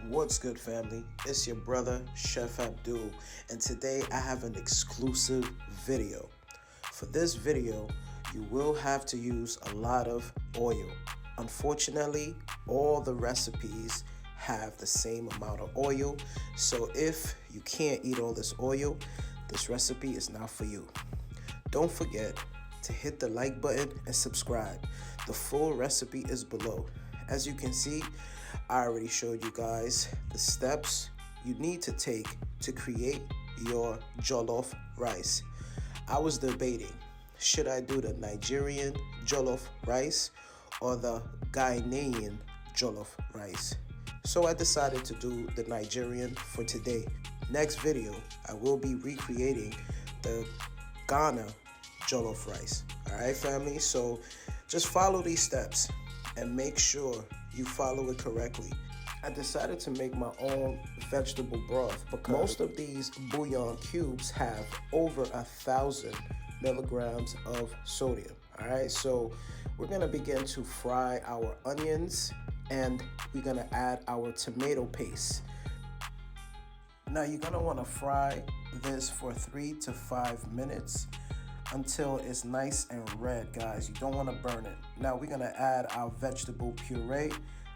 What's good, family? It's your brother, Chef Abdul, and today I have an exclusive video. For this video, you will have to use a lot of oil. Unfortunately, all the recipes have the same amount of oil, so if you can't eat all this oil, this recipe is not for you. Don't forget to hit the like button and subscribe. The full recipe is below. As you can see, I already showed you guys the steps you need to take to create your jollof rice. I was debating, should I do the Nigerian jollof rice or the Ghanaian jollof rice? So I decided to do the Nigerian for today. Next video, I will be recreating the Ghana jollof rice. Alright, family? So just follow these steps and make sure you follow it correctly. I decided to make my own vegetable broth because most of these bouillon cubes have over 1,000 milligrams of sodium. All right, so we're gonna begin to fry our onions and we're gonna add our tomato paste. Now you're gonna wanna fry this for 3 to 5 minutes until it's nice and red, guys. You don't want to burn it. Now we're gonna add our vegetable puree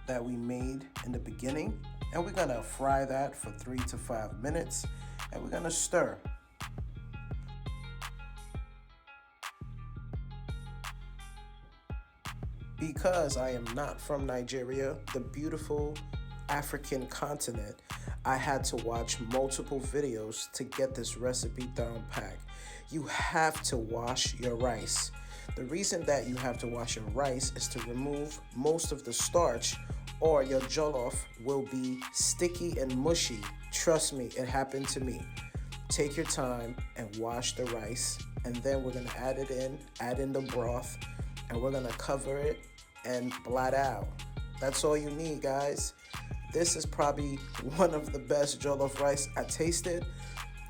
that we made in the beginning, and we're gonna fry that for 3 to 5 minutes, and we're gonna stir. Because I am not from Nigeria, the beautiful African continent, I had to watch multiple videos to get this recipe down pat. You have to wash your rice. The reason that you have to wash your rice is to remove most of the starch, or your jollof will be sticky and mushy. Trust me, it happened to me. Take your time and wash the rice, and then we're gonna add in the broth, and we're gonna cover it and blot out. That's all you need, guys. This is probably one of the best jollof rice I tasted.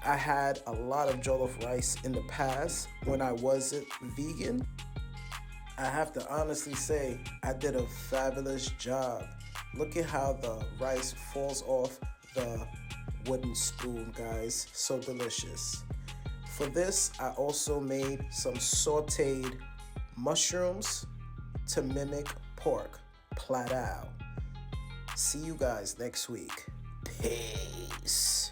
I had a lot of jollof rice in the past when I wasn't vegan. I have to honestly say, I did a fabulous job. Look at how the rice falls off the wooden spoon, guys. So delicious. For this, I also made some sautéed mushrooms to mimic pork. Platao. See you guys next week. Peace.